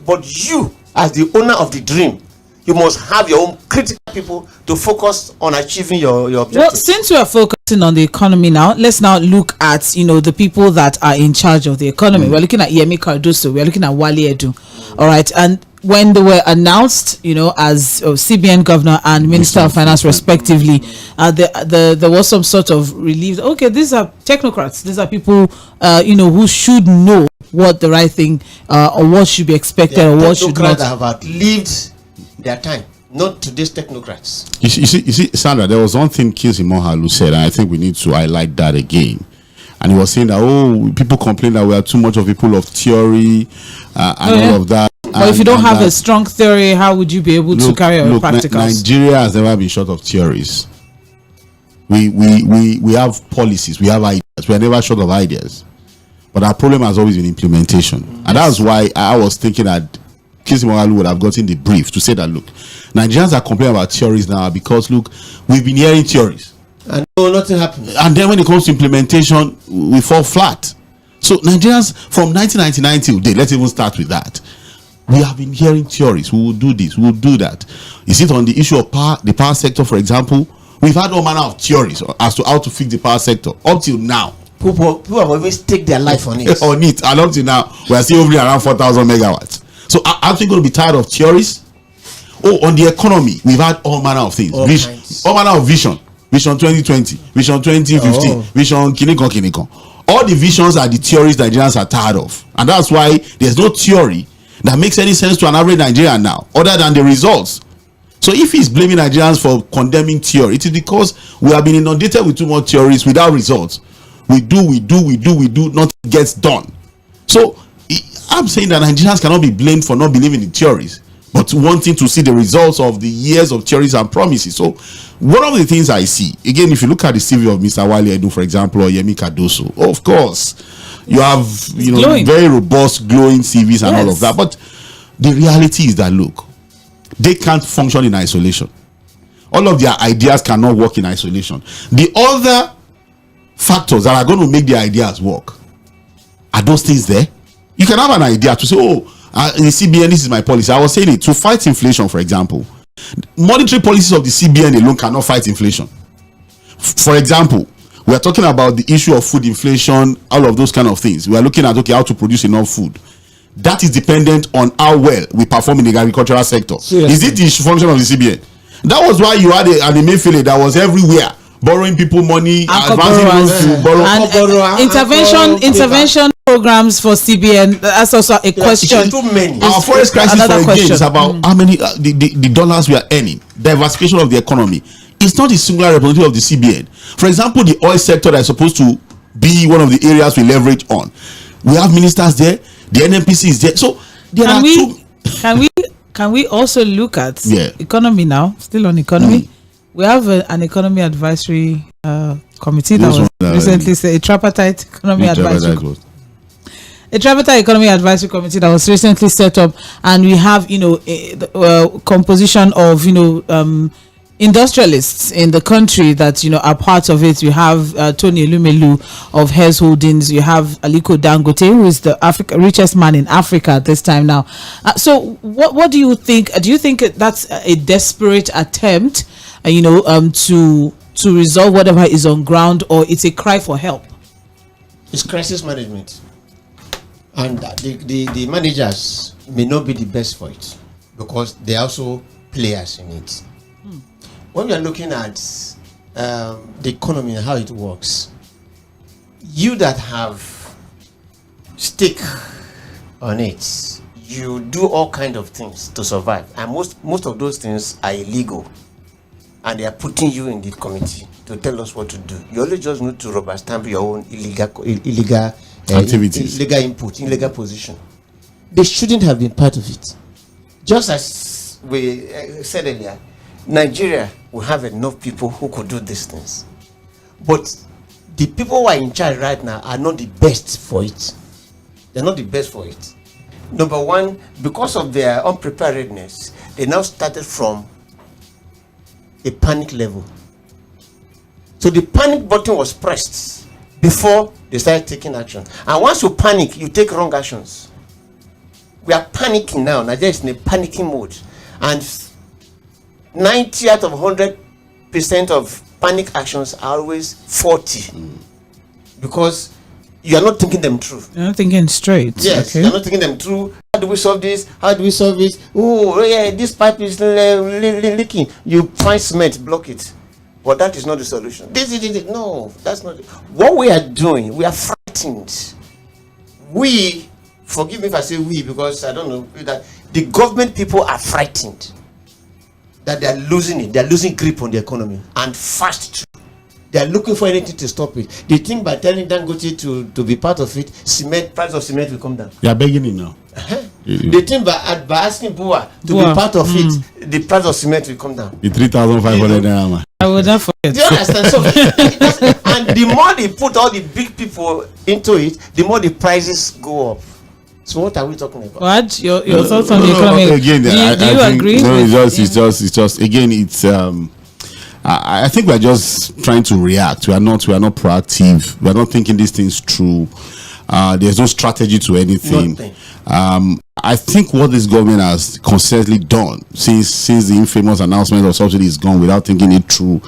but you, as the owner of the dream, you must have your own critical people to focus on achieving your objectives. Well, since we are focusing on the economy now, let's now look at the people that are in charge of the economy. We're looking at Yemi Cardoso, we're looking at Wale Edu. All right, and when they were announced, as CBN governor and minister of finance respectively, there was some sort of relief. Okay, these are technocrats. These are people, who should know what the right thing or what should be expected or what should not. Have outlived their time, not today's technocrats. You see, Sandra, there was one thing Kingsley Moghalu said, and I think we need to highlight that again. And he was saying that, people complain that we are too much of people of theory and all of that. But if you don't have a strong theory, how would you be able to carry out practicals? Nigeria has never been short of theories. We have policies, we have ideas. We are never short of ideas. But our problem has always been implementation. Yes. And that's why I was thinking that Kingsley Moghalu would have gotten the brief to say that, look, Nigerians are complaining about theories now because, look, we've been hearing theories. And nothing happens. And then when it comes to implementation, we fall flat. So Nigerians, from 1999 till date, let's even start with that. We have been hearing theories. We will do this, we will do that. Is it on the issue of power, the power sector, for example? We've had all manner of theories as to how to fix the power sector up till now. People have always taken their life on it. And up till now, we are still hovering around 4,000 megawatts. So aren't we going to be tired of theories? On the economy, we've had all manner of things. All manner of vision. Vision 2020, Vision 2015, Vision Kiniko. All the visions are the theories Nigerians are tired of. And that's why there's no theory that makes any sense to an average Nigerian now, other than the results. So if he's blaming Nigerians for condemning theory, it is because we have been inundated with too much theories without results. We do, nothing gets done. So I'm saying that Nigerians cannot be blamed for not believing in theories, but wanting to see the results of the years of theories and promises. So one of the things I see, again, if you look at the CV of Mr. Wale Edu, for example, or Yemi Cardoso, of course, you have very robust, glowing CVs and all of that. But the reality is that, look, they can't function in isolation. All of their ideas cannot work in isolation. The other factors that are going to make the ideas work, are those things there? You can have an idea to say, in the CBN, this is my policy. I was saying it, to fight inflation, for example, monetary policies of the CBN alone cannot fight inflation. For example, we are talking about the issue of food inflation, all of those kind of things. We are looking at, how to produce enough food. That is dependent on how well we perform in the agricultural sector. Seriously. Is it the function of the CBN? That was why you had an Emefiele that was everywhere, borrowing people money, advancing loans to borrow. Intervention programs for CBN. That's also a question. Too many. Our forest crisis, for again, is about how many the dollars we are earning. Diversification of the economy. It's not a singular representative of the CBN. For example, the oil sector that is supposed to be one of the areas we leverage on. We have ministers there. The NNPC is there. So there are two. Can we also look at economy now? Still on economy. We have an economy advisory committee that was recently said, a tripartite economy advisory. A tripartite economy advisory committee that was recently set up, and we have a composition of industrialists in the country that are part of it. You have Tony Elumelu of Hess Holdings. You have Aliko Dangote, who is the richest man in Africa at this time now. So what do you think? Do you think that's a desperate attempt to resolve whatever is on ground, or it's a cry for help? It's crisis management, and the managers may not be the best for it because they are also players in it. When we are looking at the economy and how it works, you that have stake on it, you do all kinds of things to survive, and most of those things are illegal, and they are putting you in the committee to tell us what to do. You only just need to rubber stamp your own illegal activities, illegal input, illegal position. They shouldn't have been part of it. Just as we said earlier, Nigeria will have enough people who could do these things, but the people who are in charge right now are not the best for it. They're not the best for it. Number one, because of their unpreparedness, they now started from a panic level. So the panic button was pressed before they started taking action. And once you panic, you take wrong actions. We are panicking now. Nigeria is in a panicking mode, and 90 out of 100% of panic actions are always 40, because you are not thinking them through. You're not thinking straight. Yes, okay. you're not thinking them through. How do we solve this? How do we solve this? Oh yeah, this pipe is leaking. You find cement, block it. But that is not the solution. No, that's not it. What we are doing, we are frightened. We, forgive me if I say we, because I don't know that the government people are frightened that they are losing it. They are losing grip on the economy, and fast too. They are looking for anything to stop it. They think by telling Dangote to be part of it, price of cement will come down. They are begging it now. They think by asking Bua to be part of it, the price of cement will come down. The 3,500 naira. I would not forget. Do you understand? So, and the more they put all the big people into it, the more the prices go up. So what are we talking about? What your thoughts on the economy? Again, do you agree? No, it's just again, it's I think we're just trying to react. We are not proactive. We are not thinking these things through. There's no strategy to anything. I think what this government has consistently done since the infamous announcement of subsidy is gone, without thinking it through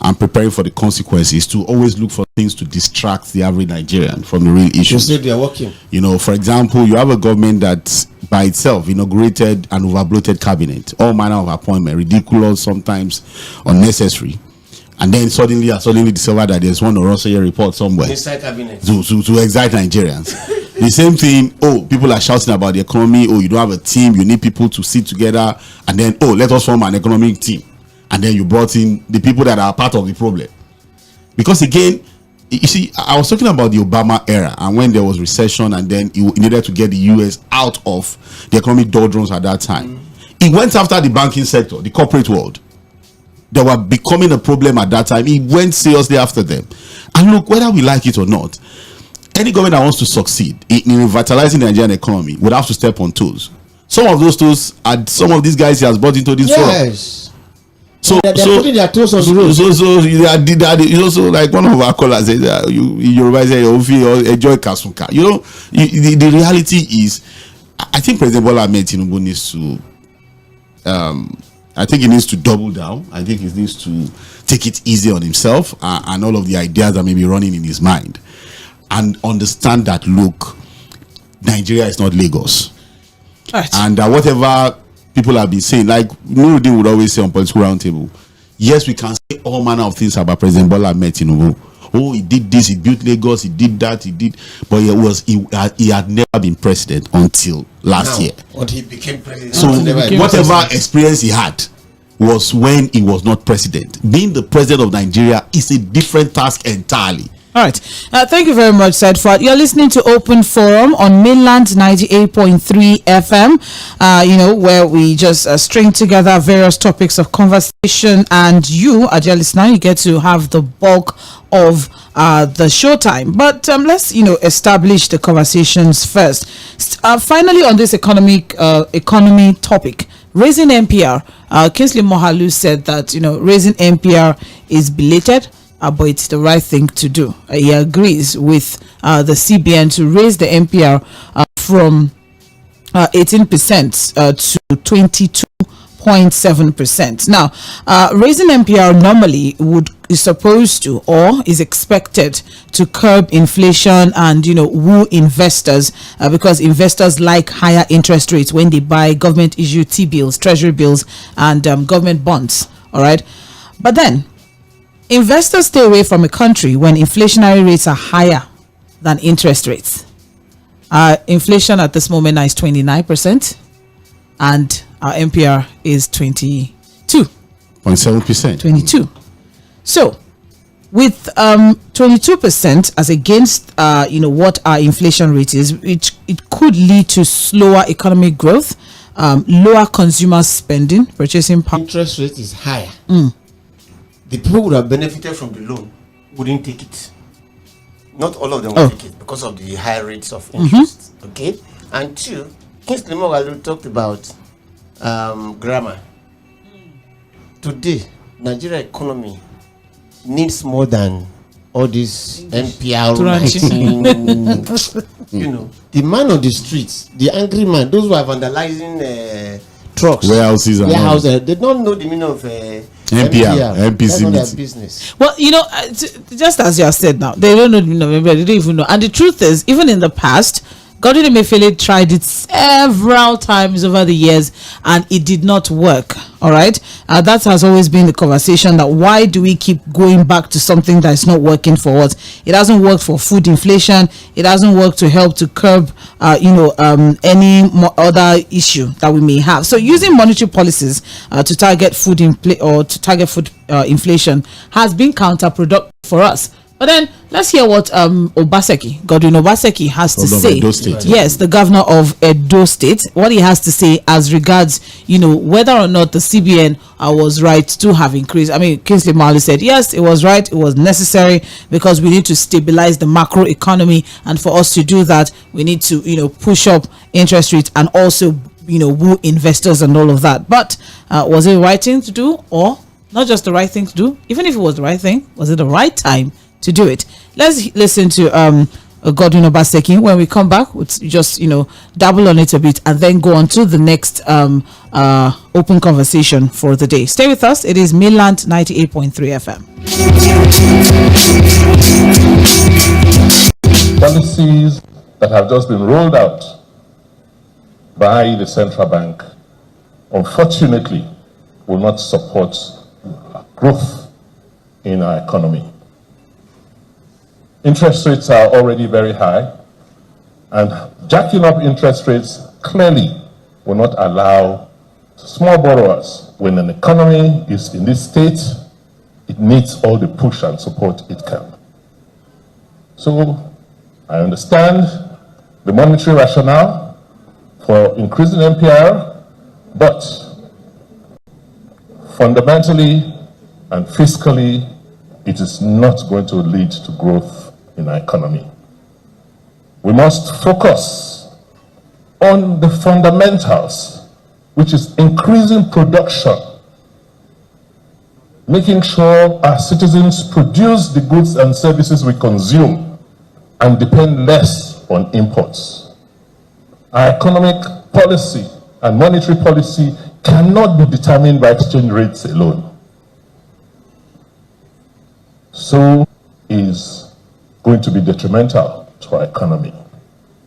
and preparing for the consequences, to always look for things to distract the average Nigerian from the real issues. They are working. You know, for example, you have a government that by itself inaugurated an overbloated cabinet, all manner of appointment, ridiculous, sometimes unnecessary. And then suddenly discovered that there's one Oᴘᴜᴜ report somewhere inside cabinet to excite Nigerians. The same thing. Oh, people are shouting about the economy. Oh, you don't have a team. You need people to sit together. And then, oh, let us form an economic team. And then you brought in the people that are part of the problem. Because again, you see, I was talking about the Obama era, and when there was recession, and then he needed to get the US out of the economic doldrums at that time. He went after the banking sector, the corporate world. They were becoming a problem at that time. He went seriously after them. And look, whether we like it or not, any government that wants to succeed in revitalizing the Nigerian economy would have to step on toes. Some of those toes are some of these guys he has brought into this forum. So they're putting their toes on the road. So it's also like one of our callers says, Yoruba say Jᴏɪᴜ. You know, the reality is, I think President Bola Ahmed Tinubu needs to I think he needs to double down. I think he needs to take it easy on himself and all of the ideas that may be running in his mind, and understand that, look, Nigeria is not Lagos. Right. And whatever people have been saying, like Nuruddin would always say on Political Roundtable, yes, we can say all manner of things about President Bola Ahmed Tinubu. Oh, he did this, he built Lagos, he did that, he did, but he had never been president until last year. When he became president. So whatever experience he had was when he was not president. Being the president of Nigeria is a different task entirely. All right. Thank you very much, Said Fuad. You're listening to Open Forum on Mainland 98.3 FM, where we just string together various topics of conversation, and you, our dear listener, you get to have the bulk of the showtime. But let's, establish the conversations first. Finally, on this economy topic, raising NPR, Kingsley Moghalu said that, raising NPR is belated, but it's the right thing to do. He agrees with the CBN to raise the NPR from 18% to 22.7%. Now, raising NPR normally is supposed to, or is expected to, curb inflation and woo investors, because investors like higher interest rates when they buy government issued T-bills, treasury bills, and government bonds. All right, but then investors stay away from a country when inflationary rates are higher than interest rates. Inflation at this moment now is 29%, and our NPR is 22.7%. 22. So, with 22% as against what our inflation rate is, it could lead to slower economic growth, lower consumer spending, purchasing power. Interest rate is higher. The people who have benefited from the loan wouldn't take it. Not all of them will take it because of the high rates of interest. Okay? And two, Kingsley Moghalu talked about grammar. Today, Nigeria economy needs more than all this NPR. You know, the man on the streets, the angry man, those who are vandalizing trucks, warehouses, they don't know the meaning of NPR, NPC. That's not their business. Well, you know, just as you have said now, they don't know the meaning of NPR. They don't even know. And the truth is, even in the past, Godwin Emefiele tried it several times over the years and it did not work. All right, that has always been the conversation, that why do we keep going back to something that is not working for us? It hasn't worked for food inflation. It hasn't worked to help to curb any other issue that we may have. So using monetary policies to target food inflation has been counterproductive for us. But then let's hear what Godwin Obaseki has to say. Yes, the governor of Edo State, what he has to say as regards, whether or not the CBN was right to have increased. I mean, Kingsley Marley said, yes, it was right. It was necessary because we need to stabilize the macro economy. And for us to do that, we need to, push up interest rates and also, woo investors and all of that. But was it the right thing to do, or not just the right thing to do? Even if it was the right thing, was it the right time to do it? Let's listen to Godwin Obaseki. When we come back, we'll just dabble on it a bit and then go on to the next open conversation for the day. Stay with us. It is Mainland 98.3 FM. Policies that have just been rolled out by the central bank, unfortunately, will not support growth in our economy. Interest rates are already very high, and jacking up interest rates clearly will not allow small borrowers. When an economy is in this state, it needs all the push and support it can. So I understand the monetary rationale for increasing NPR, but fundamentally and fiscally, it is not going to lead to growth in our economy. We must focus on the fundamentals, which is increasing production, making sure our citizens produce the goods and services we consume and depend less on imports. Our economic policy and monetary policy cannot be determined by exchange rates alone. So is going to be detrimental to our economy.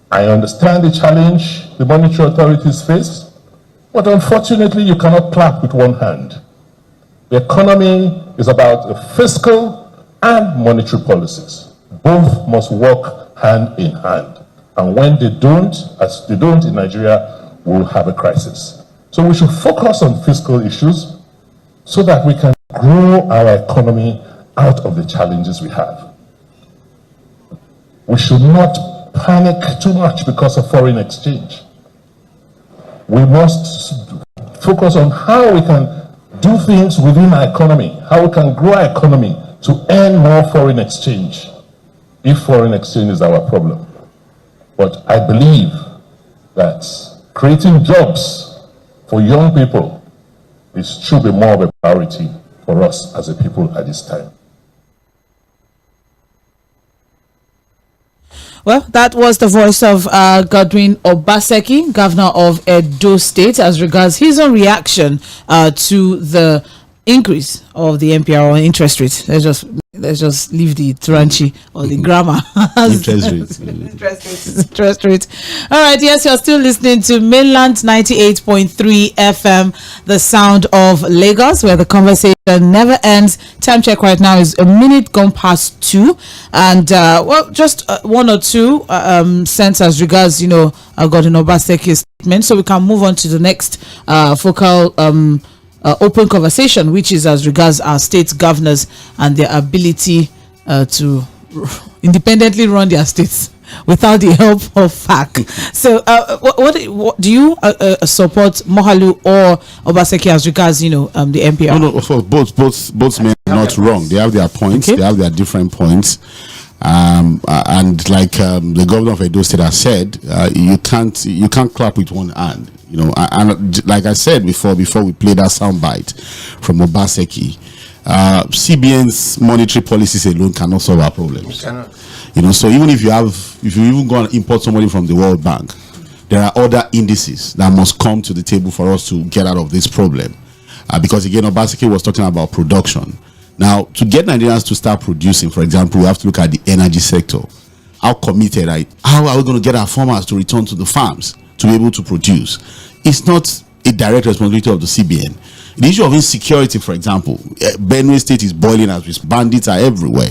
I understand the challenge the monetary authorities face, but unfortunately you cannot clap with one hand. The economy is about fiscal and monetary policies. Both must work hand in hand. And when they don't, as they don't in Nigeria, we'll have a crisis. So we should focus on fiscal issues so that we can grow our economy out of the challenges we have. We should not panic too much because of foreign exchange. We must focus on how we can do things within our economy, how we can grow our economy to earn more foreign exchange, if foreign exchange is our problem. But I believe that creating jobs for young people should be more of a priority for us as a people at this time. Well, that was the voice of Godwin Obaseki, governor of Edo State, as regards his own reaction to the increase of the NPR or interest rate. Let's just leave the Turanchi or the grammar. Interest rate. All right. Yes, you're still listening to Mainland 98.3 FM, the sound of Lagos, where the conversation never ends. Time check right now is 2:01, and just one or two cents as regards Godwin Obaseki's statement, so we can move on to the next focal open conversation, which is as regards our state governors and their ability to independently run their states without the help of FAC. So what do you support Mohalu or Obaseki as regards the NPR? No, for both men are not wrong. They have their points. Okay. They have their different points. And like the governor of Edo State has said, you can't clap with one hand. And like I said before we played that soundbite from Obaseki, CBN's monetary policies alone cannot solve our problems. You know, so even if you even go and import somebody from the World Bank, there are other indices that must come to the table for us to get out of this problem. Because again, Obaseki was talking about production. Now, to get Nigerians to start producing, for example, we have to look at the energy sector. How committed how are we going to get our farmers to return to the farms to be able to produce? It's not a direct responsibility of the CBN. The issue of insecurity, for example, Benue State is boiling as we speak. Bandits are everywhere.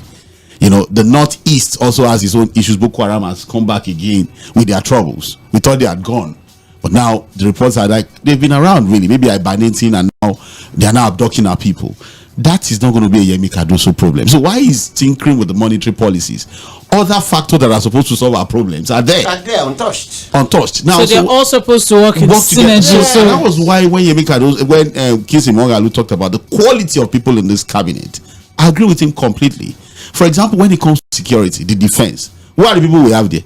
You know, the Northeast also has its own issues. Boko Haram has come back again with their troubles. We thought they had gone, but now the reports are like they've been around really, maybe hibernating, and now they are now abducting our people. That is not going to be a Yemi Cardoso problem. So why is tinkering with the monetary policies? Other factors that are supposed to solve our problems are there. Are there, untouched. Untouched. Now, so they're all supposed to work in synergy. Yeah, so that was why when Yemi Cardoso, when Kingsley Moghalu talked about the quality of people in this cabinet, I agree with him completely. For example, when it comes to security, the defense, who are the people we have there?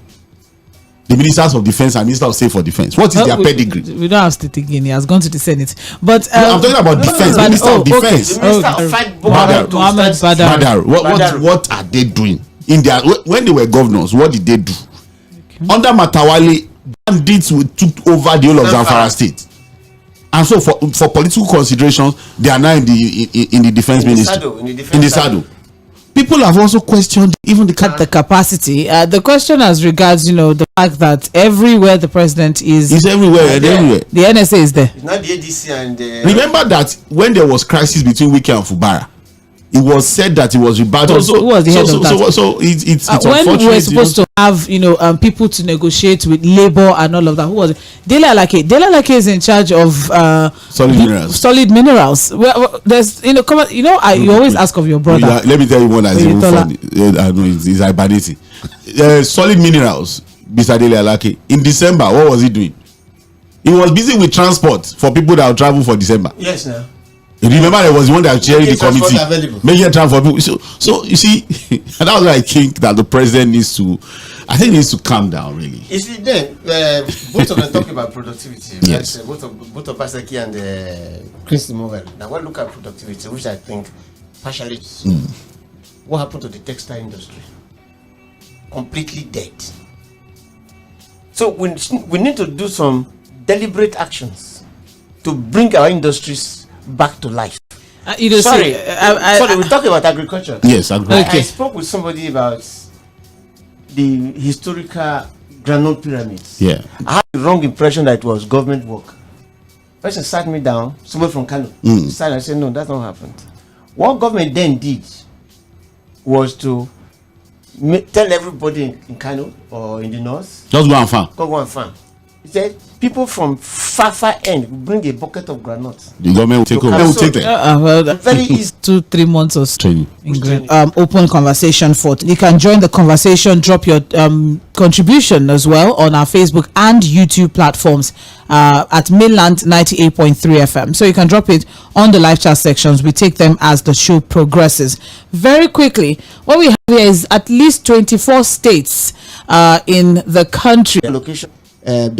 The ministers of defense and minister of state for defense. What is their pedigree? We don't have state again. He has gone to the Senate. But no, I'm talking about defense. Minister of defense. The minister of fight Mohammed Badar. What are they doing in their when they were governors? What did they do? Okay. Under Matawale, bandits took over the whole of Zamfara state, and so for political considerations, they are now in the defense ministry. In the saddle. People have also questioned even the capacity. The question as regards, the fact that everywhere the president is everywhere and everywhere. The NSA is there. It's not the ADC and remember that when there was crisis between Wike and Fubara, it was said that it was rebutted. Who was the head of that? So it's when we were supposed to have people to negotiate with labor and all of that. Who was it? Dele Alake is in charge of solid minerals. Well, there's you always ask of your brother. Let me tell you one that's even funny. I know it's hibernating. Solid minerals. Mr. Dele Alake in December, what was he doing? He was busy with transport for people that will travel for December. Yes, now. You remember there was one that chaired the committee making transport for people. So you see, and that's why I think that the president needs to calm down really. You see, then both of them talk about productivity. Yes. Both of Obaseki and Kingsley Moghalu. Now, when look at productivity, which I think partially, what happened to the textile industry? Completely dead. So we need to do some deliberate actions to bring our industries back to life. Sorry, we're talking about agriculture. Yes, agriculture. I spoke with somebody about the historical granite pyramids. Yeah. I had the wrong impression that it was government work. Person sat me down, somebody from Kano. Sat and said, no, that's not happened. What government then did was to tell everybody in Kano or in the north, just go and farm. Go and farm. He said people from far end will bring a bucket of granite. The government will take over. Will take them. Very easy. 2-3 months of training. Open conversation for. You can join the conversation. Drop your contribution as well on our Facebook and YouTube platforms at Mainland 98.3 FM. So you can drop it on the live chat sections. We take them as the show progresses. Very quickly, what we have here is at least 24 states in the country. Location. And